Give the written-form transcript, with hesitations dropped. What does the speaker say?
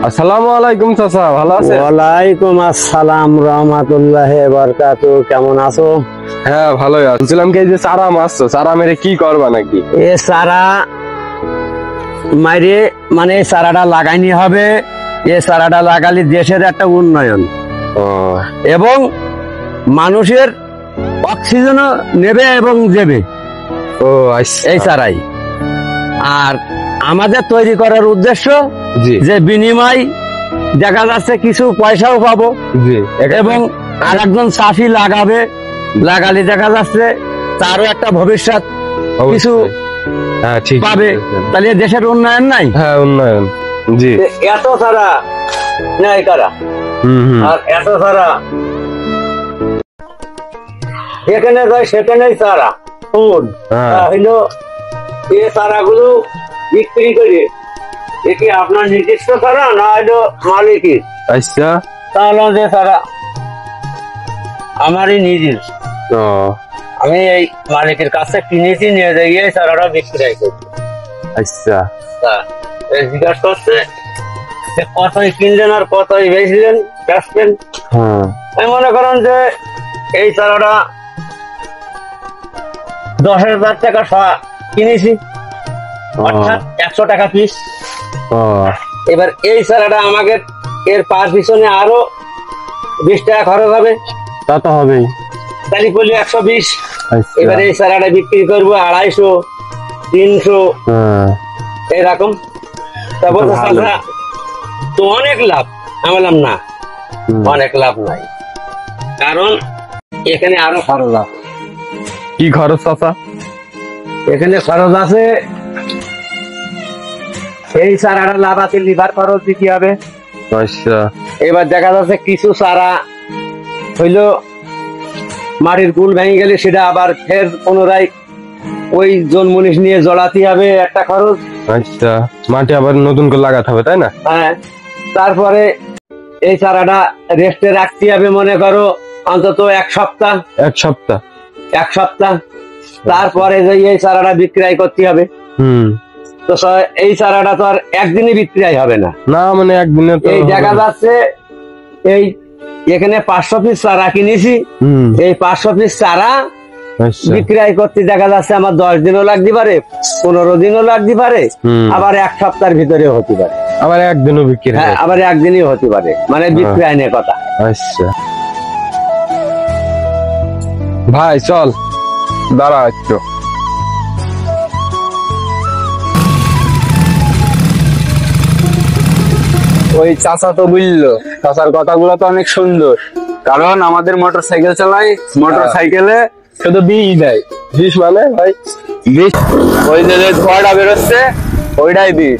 আসসালামু আলাইকুম চাচা, ভালো আছেন? ওয়ালাইকুম আসসালাম রাহমাতুল্লাহি ওয়া বারাকাতুহু। কেমন আছো? হ্যাঁ ভালোই আছি। বলছিলাম কি, এই যে চারা মারছো, চারা মেরে কি করবা নাকি? এ চারা মাইরে মানে চারাটা লাগাইনি হবে। এ চারাটা লাগালে দেশের একটা উন্নয়ন ও এবং মানুষের অক্সিজেনও নেবে এবং দেবে ও আচ্ছা। এই চারাই। আর আমাদের তৈরি করার উদ্দেশ্য জি যে বিনিময় দেখা যাচ্ছে কিছু পয়সাও পাবো জি। এবং আর একজন চাষি লাগাবে, লাগালে দেখা যাচ্ছে তারও একটা ভবিষ্যৎ কিছু হ্যাঁ ঠিক পাবে। তাহলে দেশের উন্নয়ন নাই? হ্যাঁ উন্নয়ন। জি এত সারা নাই কারা আর এত সারা যেখানে যায় সেখানেই চারা ফুল হইলো। এই চারাগুলো বিক্রি করে এটি আপনার নিজস্ব চারা না হইলো মালিকের? আচ্ছা। তাহলে যে চারা আমারই নিজের, ও আমি এই মালিকের কাছে কিনেছি, নিয়ে যাই এই চারাটা বিক্রয় করি। আচ্ছা। জিজ্ঞাসা করছে যে কতই কিনলেন আর কতই বেচলেন বেচবেন। হ্যাঁ আমি মনে করেন যে এই চারাটা 10,000 টাকা কিনেছি, অর্থাৎ 100 টাকা পিস। ও এবার এই চারাটা আমাকে এর পার পিছনে আরো 20 টাকা খরচ হবে, তা তো হবেই। তাহলে বলি 120। আচ্ছা। এবার এই চারাটা বিক্রি করবো 250, 300 হ্যাঁ এরকম। তারপর তো অনেক লাভ। আমি বললাম না, অনেক লাভ নাই, কারণ এখানে আরো খরচ আছে। কি খরচ চাচা? এখানে খরচ আছে, এই চারাটা লাগাতে লিভার খরচ দিতে হবে। আচ্ছা। এবার দেখা যাচ্ছে কিছু চারা হইলো মাটির গুল ভেঙে গেলে সেটা আবার ফের পুনরায় ওই জন মনীষ নিয়ে জড়াতে হবে, একটা খরচ। আচ্ছা, মাটি আবার নতুন করে লাগাতে হবে তাই না? হ্যাঁ, তারপরে এই চারাটা রেস্টে রাখতে হবে, মনে করো অন্তত এক সপ্তাহ। এক সপ্তাহ তারপরে যে এই চারাটা বিক্রয় করতে হবে। তো এই চারাটা তো আর একদিনে বিক্রয় হবে না। না মানে একদিনে তো এই দেখা যাচ্ছে এই এখানে 500 পিস চারা কিনেছি, এই 500 পিস চারা বিক্রয় করতে দেখা যাচ্ছে আমার 10 দিনও লাগতে পারে, 15 দিনও লাগতে পারে, আবার এক সপ্তাহের ভিতরে হতে পারে, আবার একদিনও বিক্রি। হ্যাঁ, আবার একদিনই হতে পারে, মানে বিক্রয় নিয়ে কথা। আচ্ছা ভাই চল দাঁড়া একটু। ওই চাচা তো বুঝলো, চাচার কথাগুলো তো অনেক সুন্দর, কারণ আমাদের মোটর সাইকেল চালাই, মোটর সাইকেলে শুধু বিষ দেয়। বিষ মানে ভাই বিষ, ওই যে ধোঁয়াটা বেরোচ্ছে ওইটাই বিষ।